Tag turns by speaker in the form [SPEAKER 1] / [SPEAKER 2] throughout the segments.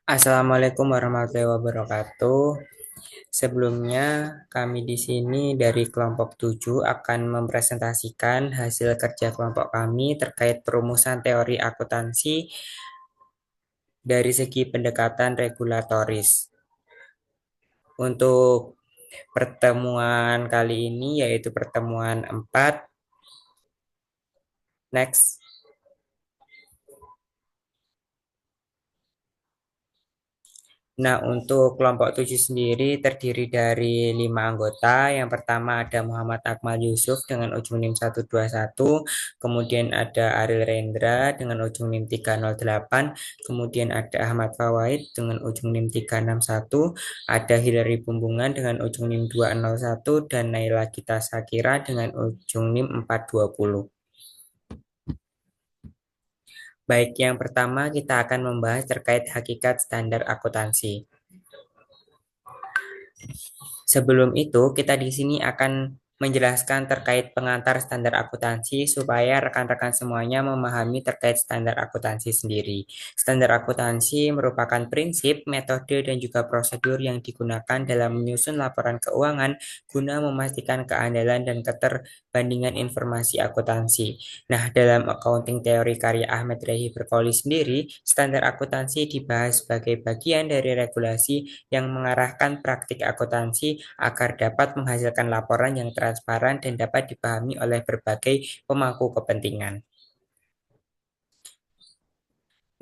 [SPEAKER 1] Assalamualaikum warahmatullahi wabarakatuh. Sebelumnya, kami di sini dari kelompok 7 akan mempresentasikan hasil kerja kelompok kami terkait perumusan teori akuntansi dari segi pendekatan regulatoris. Untuk pertemuan kali ini yaitu pertemuan 4. Next. Nah, untuk kelompok 7 sendiri terdiri dari 5 anggota. Yang pertama ada Muhammad Akmal Yusuf dengan ujung NIM 121, kemudian ada Ariel Rendra dengan ujung NIM 308, kemudian ada Ahmad Fawaid dengan ujung NIM 361, ada Hilary Bumbungan dengan ujung NIM 201, dan Naila Gita Sakira dengan ujung NIM 420. Baik, yang pertama kita akan membahas terkait hakikat standar akuntansi. Sebelum itu, kita di sini akan menjelaskan terkait pengantar standar akuntansi supaya rekan-rekan semuanya memahami terkait standar akuntansi sendiri. Standar akuntansi merupakan prinsip, metode, dan juga prosedur yang digunakan dalam menyusun laporan keuangan guna memastikan keandalan dan keterbandingan informasi akuntansi. Nah, dalam accounting teori karya Ahmad Rehi Berkoli sendiri, standar akuntansi dibahas sebagai bagian dari regulasi yang mengarahkan praktik akuntansi agar dapat menghasilkan laporan yang transparan dan dapat dipahami oleh berbagai pemangku kepentingan.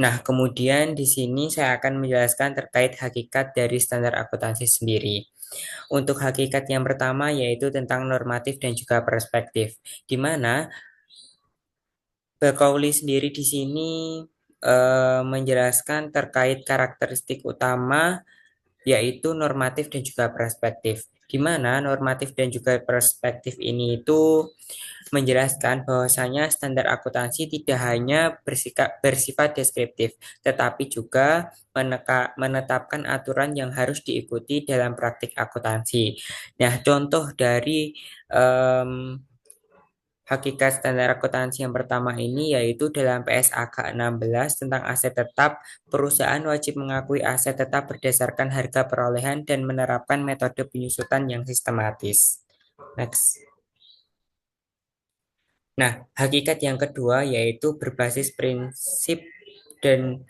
[SPEAKER 1] Nah, kemudian di sini saya akan menjelaskan terkait hakikat dari standar akuntansi sendiri. Untuk hakikat yang pertama yaitu tentang normatif dan juga perspektif, di mana Berkauli sendiri di sini menjelaskan terkait karakteristik utama yaitu normatif dan juga perspektif. Di mana normatif dan juga perspektif ini itu menjelaskan bahwasanya standar akuntansi tidak hanya bersifat deskriptif, tetapi juga menetapkan aturan yang harus diikuti dalam praktik akuntansi. Nah, contoh dari em, hakikat standar akuntansi yang pertama ini yaitu dalam PSAK 16 tentang aset tetap, perusahaan wajib mengakui aset tetap berdasarkan harga perolehan dan menerapkan metode penyusutan yang sistematis. Next. Nah, hakikat yang kedua yaitu berbasis prinsip dan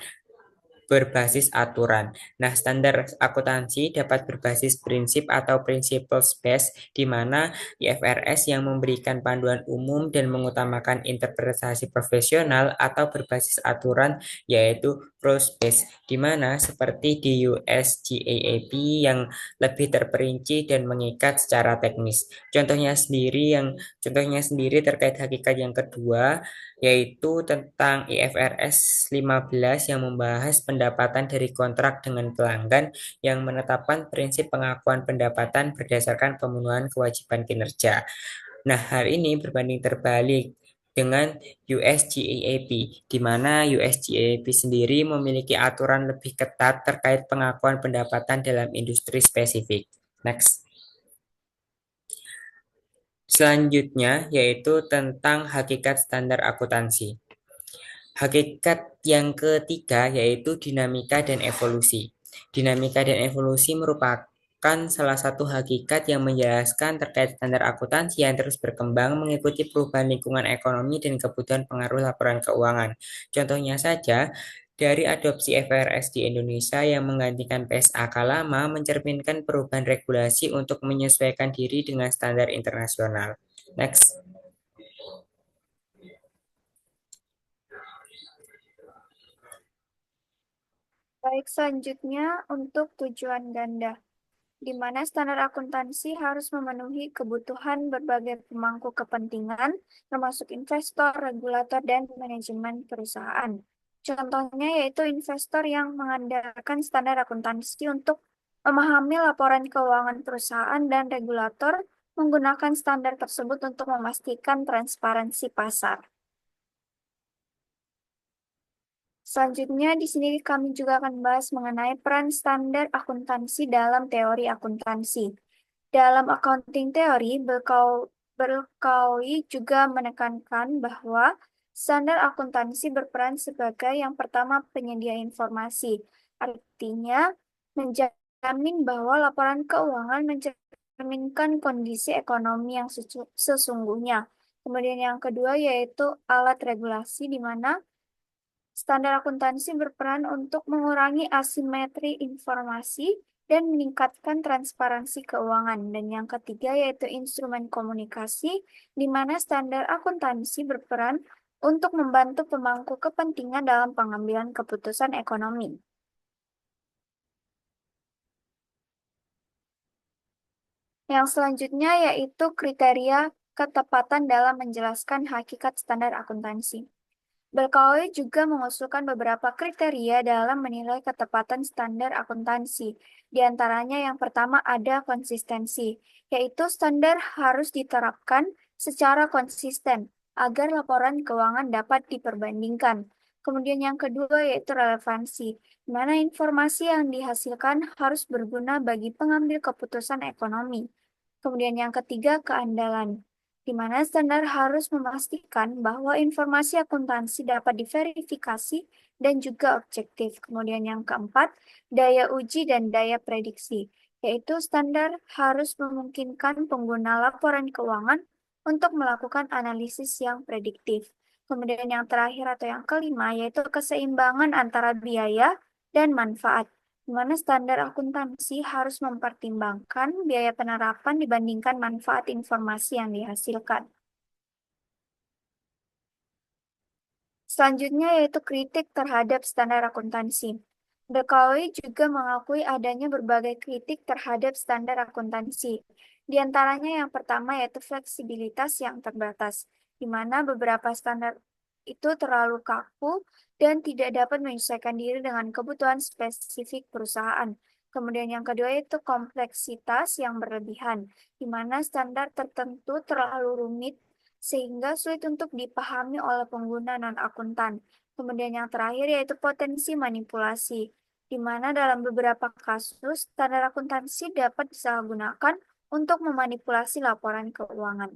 [SPEAKER 1] berbasis aturan. Nah, standar akuntansi dapat berbasis prinsip atau principles based, di mana IFRS yang memberikan panduan umum dan mengutamakan interpretasi profesional atau berbasis aturan yaitu rules based, di mana seperti di US GAAP yang lebih terperinci dan mengikat secara teknis. Contohnya sendiri terkait hakikat yang kedua yaitu tentang IFRS 15 yang membahas pendapatan dari kontrak dengan pelanggan yang menetapkan prinsip pengakuan pendapatan berdasarkan pemenuhan kewajiban kinerja. Nah, hal ini berbanding terbalik dengan USGAAP, di mana USGAAP sendiri memiliki aturan lebih ketat terkait pengakuan pendapatan dalam industri spesifik. Next. Selanjutnya yaitu tentang hakikat standar akuntansi. Hakikat yang ketiga yaitu dinamika dan evolusi. Dinamika dan evolusi merupakan salah satu hakikat yang menjelaskan terkait standar akuntansi yang terus berkembang mengikuti perubahan lingkungan ekonomi dan kebutuhan pengaruh laporan keuangan. Contohnya saja, dari adopsi FRS di Indonesia yang menggantikan PSAK lama mencerminkan perubahan regulasi untuk menyesuaikan diri dengan standar internasional. Next.
[SPEAKER 2] Baik, selanjutnya untuk tujuan ganda, di mana standar akuntansi harus memenuhi kebutuhan berbagai pemangku kepentingan, termasuk investor, regulator, dan manajemen perusahaan. Contohnya yaitu investor yang mengandalkan standar akuntansi untuk memahami laporan keuangan perusahaan dan regulator menggunakan standar tersebut untuk memastikan transparansi pasar. Selanjutnya, di sini kami juga akan bahas mengenai peran standar akuntansi dalam teori akuntansi. Dalam accounting teori, Berkawi juga menekankan bahwa standar akuntansi berperan sebagai yang pertama penyedia informasi. Artinya, menjamin bahwa laporan keuangan mencerminkan kondisi ekonomi yang sesungguhnya. Kemudian yang kedua yaitu alat regulasi di mana standar akuntansi berperan untuk mengurangi asimetri informasi dan meningkatkan transparansi keuangan. Dan yang ketiga yaitu instrumen komunikasi, di mana standar akuntansi berperan untuk membantu pemangku kepentingan dalam pengambilan keputusan ekonomi. Yang selanjutnya yaitu kriteria ketepatan dalam menjelaskan hakikat standar akuntansi. Berkawi juga mengusulkan beberapa kriteria dalam menilai ketepatan standar akuntansi. Di antaranya yang pertama ada konsistensi, yaitu standar harus diterapkan secara konsisten agar laporan keuangan dapat diperbandingkan. Kemudian yang kedua yaitu relevansi, di mana informasi yang dihasilkan harus berguna bagi pengambil keputusan ekonomi. Kemudian yang ketiga keandalan, di mana standar harus memastikan bahwa informasi akuntansi dapat diverifikasi dan juga objektif. Kemudian yang keempat, daya uji dan daya prediksi, yaitu standar harus memungkinkan pengguna laporan keuangan untuk melakukan analisis yang prediktif. Kemudian yang terakhir atau yang kelima, yaitu keseimbangan antara biaya dan manfaat, di mana standar akuntansi harus mempertimbangkan biaya penerapan dibandingkan manfaat informasi yang dihasilkan. Selanjutnya yaitu kritik terhadap standar akuntansi. Berkawi juga mengakui adanya berbagai kritik terhadap standar akuntansi. Di antaranya yang pertama yaitu fleksibilitas yang terbatas, di mana beberapa standar itu terlalu kaku dan tidak dapat menyesuaikan diri dengan kebutuhan spesifik perusahaan. Kemudian yang kedua itu kompleksitas yang berlebihan, di mana standar tertentu terlalu rumit sehingga sulit untuk dipahami oleh pengguna non-akuntan. Kemudian yang terakhir yaitu potensi manipulasi, di mana dalam beberapa kasus standar akuntansi dapat disalahgunakan untuk memanipulasi laporan keuangan.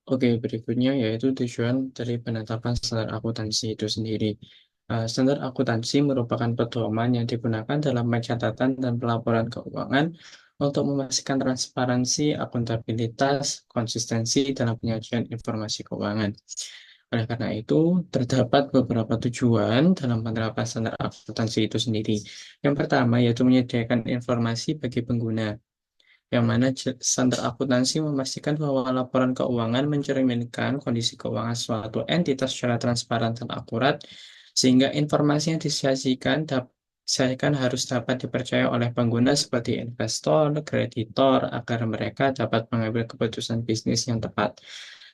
[SPEAKER 3] Oke, berikutnya yaitu tujuan dari penetapan standar akuntansi itu sendiri. Standar akuntansi merupakan pedoman yang digunakan dalam pencatatan dan pelaporan keuangan untuk memastikan transparansi, akuntabilitas, konsistensi dalam penyajian informasi keuangan. Oleh karena itu, terdapat beberapa tujuan dalam penerapan standar akuntansi itu sendiri. Yang pertama yaitu menyediakan informasi bagi pengguna yang mana standar akuntansi memastikan bahwa laporan keuangan mencerminkan kondisi keuangan suatu entitas secara transparan dan akurat, sehingga informasi yang disajikan harus dapat dipercaya oleh pengguna seperti investor, kreditor, agar mereka dapat mengambil keputusan bisnis yang tepat.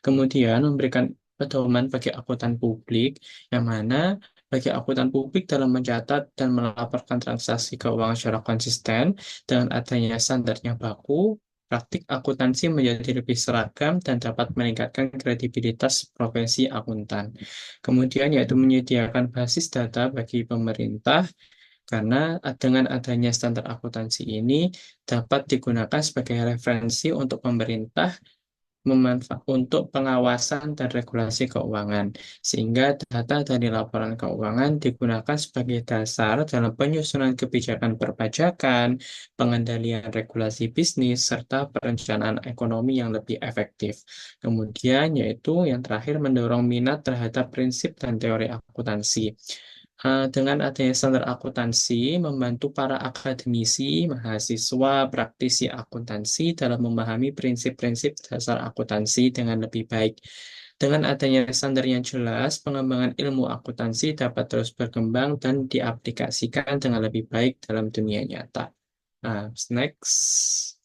[SPEAKER 3] Kemudian memberikan pedoman bagi akuntan publik, yang mana bagi akuntan publik dalam mencatat dan melaporkan transaksi keuangan secara konsisten dengan adanya standar yang baku, praktik akuntansi menjadi lebih seragam dan dapat meningkatkan kredibilitas profesi akuntan. Kemudian yaitu menyediakan basis data bagi pemerintah karena dengan adanya standar akuntansi ini dapat digunakan sebagai referensi untuk pemerintah untuk pengawasan dan regulasi keuangan, sehingga data dari laporan keuangan digunakan sebagai dasar dalam penyusunan kebijakan perpajakan, pengendalian regulasi bisnis, serta perencanaan ekonomi yang lebih efektif. Kemudian, yaitu yang terakhir, mendorong minat terhadap prinsip dan teori akuntansi. Dengan adanya standar akuntansi, membantu para akademisi, mahasiswa, praktisi akuntansi dalam memahami prinsip-prinsip dasar akuntansi dengan lebih baik. Dengan adanya standar yang jelas, pengembangan ilmu akuntansi dapat terus berkembang dan diaplikasikan dengan lebih baik dalam dunia nyata. Next.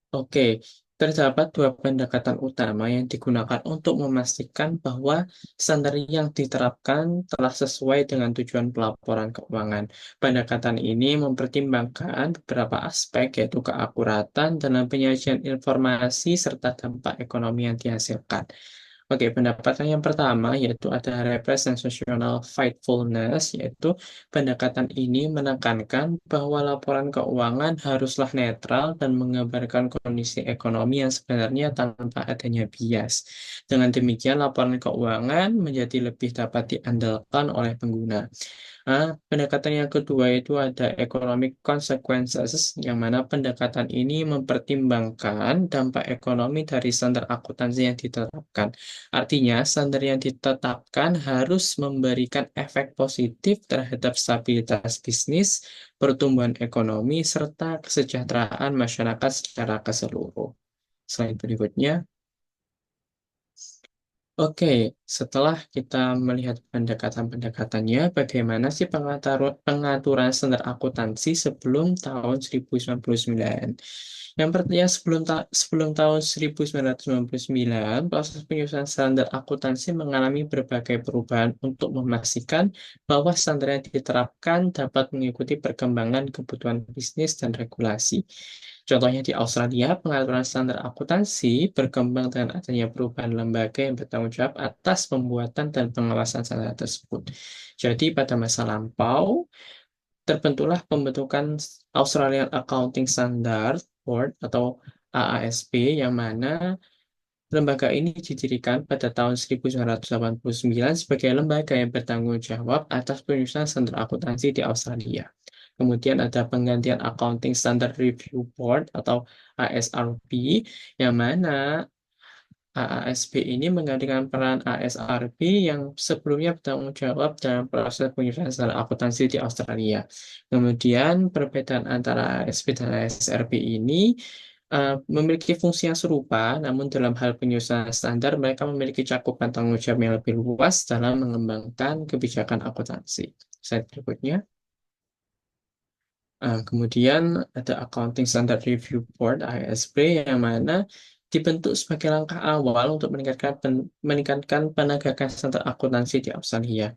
[SPEAKER 3] Oke, terdapat dua pendekatan utama yang digunakan untuk memastikan bahwa standar yang diterapkan telah sesuai dengan tujuan pelaporan keuangan. Pendekatan ini mempertimbangkan beberapa aspek, yaitu keakuratan dalam penyajian informasi serta dampak ekonomi yang dihasilkan. Oke, pendekatan yang pertama yaitu ada representational faithfulness, yaitu pendekatan ini menekankan bahwa laporan keuangan haruslah netral dan menggambarkan kondisi ekonomi yang sebenarnya tanpa adanya bias. Dengan demikian, laporan keuangan menjadi lebih dapat diandalkan oleh pengguna. Pendekatan yang kedua itu ada economic consequences, yang mana pendekatan ini mempertimbangkan dampak ekonomi dari standar akuntansi yang diterapkan. Artinya, standar yang ditetapkan harus memberikan efek positif terhadap stabilitas bisnis, pertumbuhan ekonomi, serta kesejahteraan masyarakat secara keseluruhan. Slide berikutnya. Oke, setelah kita melihat pendekatan-pendekatannya, bagaimana sih pengaturan standar akuntansi sebelum tahun 1999? Yang pertama, sebelum tahun 1999, proses penyusunan standar akuntansi mengalami berbagai perubahan untuk memastikan bahwa standar yang diterapkan dapat mengikuti perkembangan kebutuhan bisnis dan regulasi. Contohnya di Australia, pengaturan standar akuntansi berkembang dengan adanya perubahan lembaga yang bertanggung jawab atas pembuatan dan pengawasan standar tersebut. Jadi pada masa lampau, terbentuklah pembentukan Australian Accounting Standard Board atau AASB, yang mana lembaga ini didirikan pada tahun 1989 sebagai lembaga yang bertanggung jawab atas penyusunan standar akuntansi di Australia. Kemudian ada penggantian Accounting Standard Review Board atau ASRB, yang mana AASB ini menggantikan peran ASRB yang sebelumnya bertanggung jawab dalam proses penyusunan standar akuntansi di Australia. Kemudian perbedaan antara AASB dan ASRB ini memiliki fungsi yang serupa, namun dalam hal penyusunan standar mereka memiliki cakupan tanggung jawab yang lebih luas dalam mengembangkan kebijakan akuntansi. Slide berikutnya. Kemudian ada Accounting Standard Review Board (ASB) yang mana dibentuk sebagai langkah awal untuk meningkatkan penegakan standar akuntansi di Australia.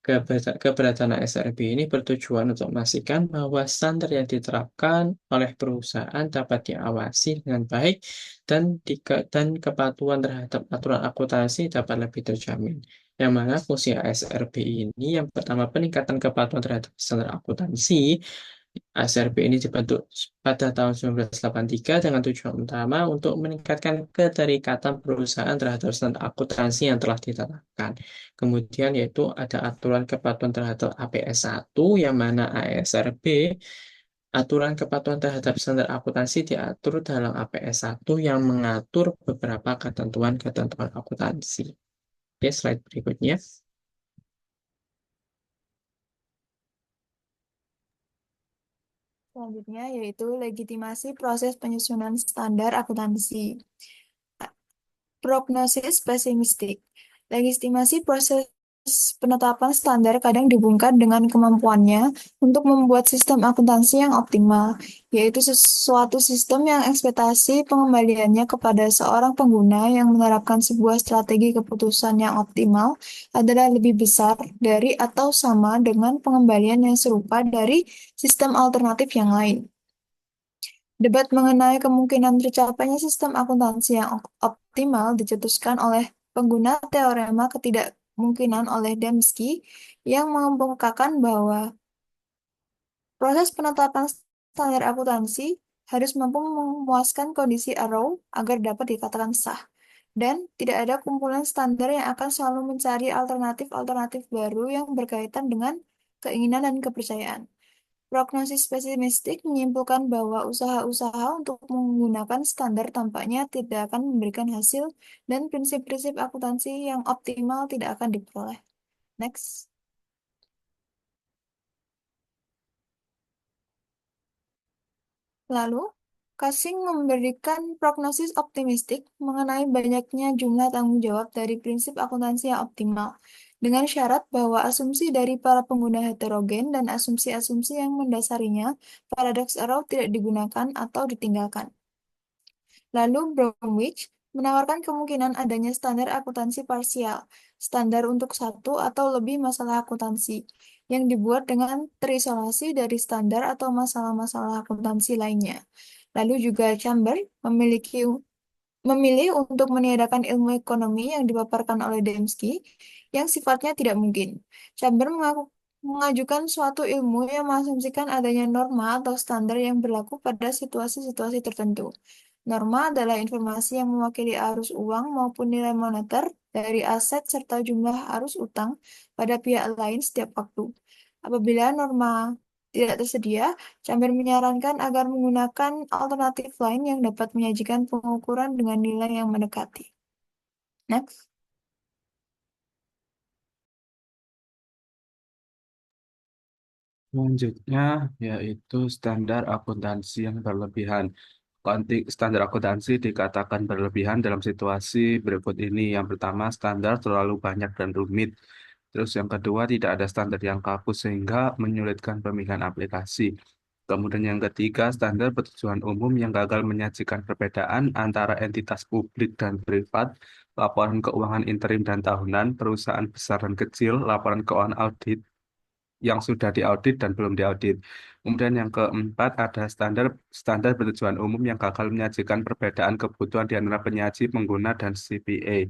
[SPEAKER 3] Keberadaan ASRB ini bertujuan untuk memastikan bahwa standar yang diterapkan oleh perusahaan dapat diawasi dengan baik dan kepatuhan terhadap aturan akuntansi dapat lebih terjamin. Yang mana fungsi ASRB ini yang pertama peningkatan kepatuhan terhadap standar akuntansi. ASRB ini dibentuk pada tahun 1983 dengan tujuan utama untuk meningkatkan keterikatan perusahaan terhadap standar akuntansi yang telah ditetapkan. Kemudian yaitu ada aturan kepatuhan terhadap APS 1, yang mana ASRB, aturan kepatuhan terhadap standar akuntansi diatur dalam APS 1 yang mengatur beberapa ketentuan-ketentuan akuntansi. Oke, slide berikutnya.
[SPEAKER 2] Selanjutnya yaitu legitimasi proses penyusunan standar akuntansi. Prognosis pesimistik. Legitimasi proses penetapan standar kadang dibungkam dengan kemampuannya untuk membuat sistem akuntansi yang optimal, yaitu sesuatu sistem yang ekspektasi pengembaliannya kepada seorang pengguna yang menerapkan sebuah strategi keputusan yang optimal adalah lebih besar dari atau sama dengan pengembalian yang serupa dari sistem alternatif yang lain. Debat mengenai kemungkinan tercapainya sistem akuntansi yang optimal dicetuskan oleh pengguna teorema ketidakmungkinan oleh Dembski, yang mengemukakan bahwa proses penetapan standar akuntansi harus mampu memuaskan kondisi Arrow agar dapat dikatakan sah, dan tidak ada kumpulan standar yang akan selalu mencari alternatif-alternatif baru yang berkaitan dengan keinginan dan kepercayaan. Prognosis pesimistik menyimpulkan bahwa usaha-usaha untuk menggunakan standar tampaknya tidak akan memberikan hasil dan prinsip-prinsip akuntansi yang optimal tidak akan diperoleh. Next. Lalu, Casing memberikan prognosis optimistik mengenai banyaknya jumlah tanggung jawab dari prinsip akuntansi yang optimal, dengan syarat bahwa asumsi dari para pengguna heterogen dan asumsi-asumsi yang mendasarinya, paradox error, tidak digunakan atau ditinggalkan. Lalu Bromwich menawarkan kemungkinan adanya standar akuntansi parsial, standar untuk satu atau lebih masalah akuntansi, yang dibuat dengan terisolasi dari standar atau masalah-masalah akuntansi lainnya. Lalu juga Chambers memilih untuk meniadakan ilmu ekonomi yang dipaparkan oleh Dembski yang sifatnya tidak mungkin. Chambers mengajukan suatu ilmu yang mengasumsikan adanya norma atau standar yang berlaku pada situasi-situasi tertentu. Norma adalah informasi yang mewakili arus uang maupun nilai moneter dari aset serta jumlah arus utang pada pihak lain setiap waktu. Apabila norma tidak tersedia, Chambers menyarankan agar menggunakan alternatif lain yang dapat menyajikan pengukuran dengan nilai yang mendekati. Next.
[SPEAKER 4] Selanjutnya yaitu standar akuntansi yang berlebihan. Standar akuntansi dikatakan berlebihan dalam situasi berikut ini. Yang pertama, standar terlalu banyak dan rumit. Terus yang kedua, tidak ada standar yang kaku sehingga menyulitkan pemilihan aplikasi. Kemudian yang ketiga, standar bertujuan umum yang gagal menyajikan perbedaan antara entitas publik dan privat, laporan keuangan interim dan tahunan, perusahaan besar dan kecil, laporan keuangan audit, yang sudah diaudit dan belum diaudit. Kemudian yang keempat ada standar standar bertujuan umum yang gagal menyajikan perbedaan kebutuhan di antara penyaji, pengguna, dan CPA.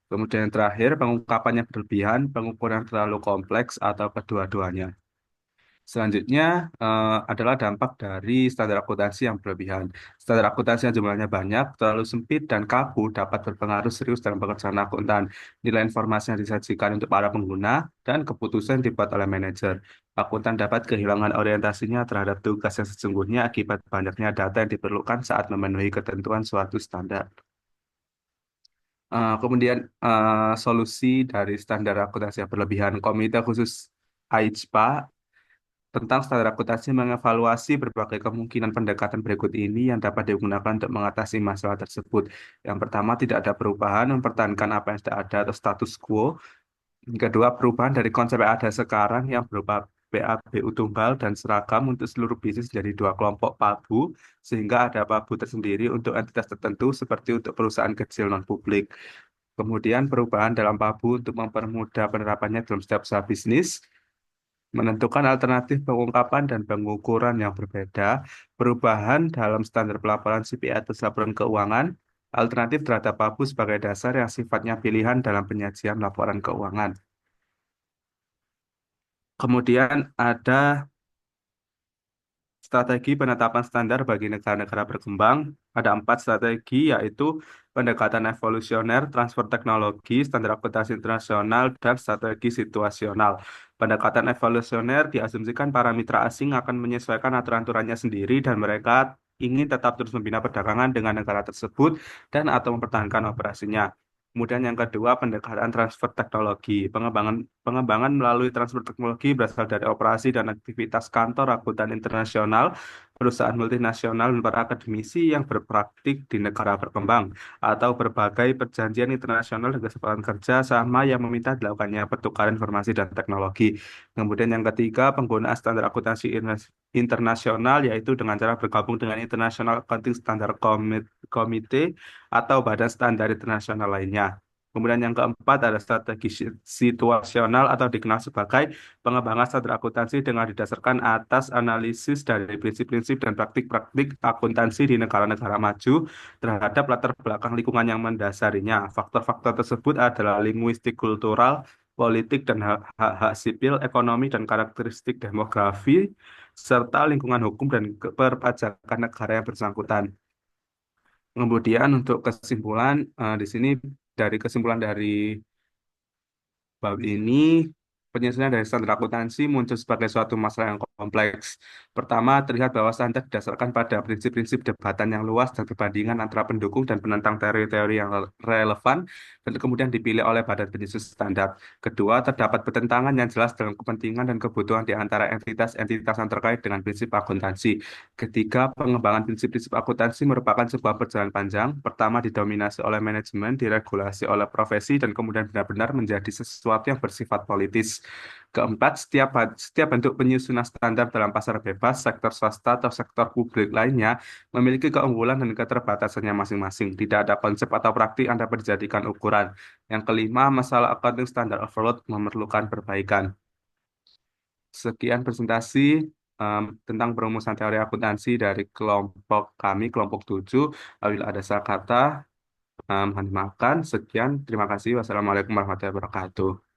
[SPEAKER 4] Kemudian yang terakhir, pengungkapan yang berlebihan, pengukuran yang terlalu kompleks, atau kedua-duanya. Selanjutnya adalah dampak dari standar akuntansi yang berlebihan. Standar akuntansi yang jumlahnya banyak, terlalu sempit, dan kaku dapat berpengaruh serius dalam pekerjaan akuntan. Nilai informasi yang disajikan untuk para pengguna dan keputusan yang dibuat oleh manajer. Akuntan dapat kehilangan orientasinya terhadap tugas yang sesungguhnya akibat banyaknya data yang diperlukan saat memenuhi ketentuan suatu standar. Kemudian solusi dari standar akuntansi yang berlebihan. Komite khusus AIJPA tentang standar akuntansi mengevaluasi berbagai kemungkinan pendekatan berikut ini yang dapat digunakan untuk mengatasi masalah tersebut. Yang pertama, tidak ada perubahan, mempertahankan apa yang sudah ada atau status quo. Yang kedua, perubahan dari konsep yang ada sekarang yang berupa PABU tunggal dan seragam untuk seluruh bisnis jadi dua kelompok PABU, sehingga ada PABU tersendiri untuk entitas tertentu seperti untuk perusahaan kecil non-publik. Kemudian perubahan dalam PABU untuk mempermudah penerapannya dalam setiap usaha bisnis, menentukan alternatif pengungkapan dan pengukuran yang berbeda, perubahan dalam standar pelaporan CPA atau laporan keuangan, alternatif terhadap PABU sebagai dasar yang sifatnya pilihan dalam penyajian laporan keuangan. Kemudian ada strategi penetapan standar bagi negara-negara berkembang. Ada 4 strategi, yaitu pendekatan evolusioner, transfer teknologi, standar akuntansi internasional, dan strategi situasional. Pendekatan evolusioner diasumsikan para mitra asing akan menyesuaikan aturan-aturannya sendiri dan mereka ingin tetap terus membina perdagangan dengan negara tersebut dan atau mempertahankan operasinya. Kemudian yang kedua, pendekatan transfer teknologi. Pengembangan melalui transfer teknologi berasal dari operasi dan aktivitas kantor akuntan internasional, perusahaan multinasional, dan para akademisi yang berpraktik di negara berkembang, atau berbagai perjanjian internasional dan kesepakatan kerja sama yang meminta dilakukannya pertukaran informasi dan teknologi. Kemudian yang ketiga, penggunaan standar akuntansi internasional, yaitu dengan cara bergabung dengan International Accounting Standard Committee atau badan standar internasional lainnya. Kemudian yang keempat ada strategi situasional atau dikenal sebagai pengembangan standar akuntansi dengan didasarkan atas analisis dari prinsip-prinsip dan praktik-praktik akuntansi di negara-negara maju terhadap latar belakang lingkungan yang mendasarinya. Faktor-faktor tersebut adalah linguistik kultural, politik dan hak-hak sipil, ekonomi dan karakteristik demografi, serta lingkungan hukum dan perpajakan negara yang bersangkutan. Kemudian untuk kesimpulan, di sini dari kesimpulan dari bab ini, penyelesaian dari standar akuntansi muncul sebagai suatu masalah yang kompleks. Pertama, terlihat bahwa standar didasarkan pada prinsip-prinsip debatan yang luas dan perbandingan antara pendukung dan penentang teori-teori yang relevan, dan kemudian dipilih oleh badan penyusun standar. Kedua, terdapat pertentangan yang jelas dalam kepentingan dan kebutuhan di antara entitas-entitas yang terkait dengan prinsip akuntansi. Ketiga, pengembangan prinsip-prinsip akuntansi merupakan sebuah perjalanan panjang. Pertama, didominasi oleh manajemen, diregulasi oleh profesi, dan kemudian benar-benar menjadi sesuatu yang bersifat politis. Keempat, setiap bentuk penyusunan standar dalam pasar bebas, sektor swasta, atau sektor publik lainnya memiliki keunggulan dan keterbatasannya masing-masing. Tidak ada konsep atau praktik yang dapat dijadikan ukuran. Yang kelima, masalah accounting standard overload memerlukan perbaikan. Sekian presentasi tentang perumusan teori akuntansi dari kelompok kami, kelompok 7. Apabila ada salah kata, Mohon dimaafkan. Sekian, terima kasih. Wassalamualaikum warahmatullahi wabarakatuh.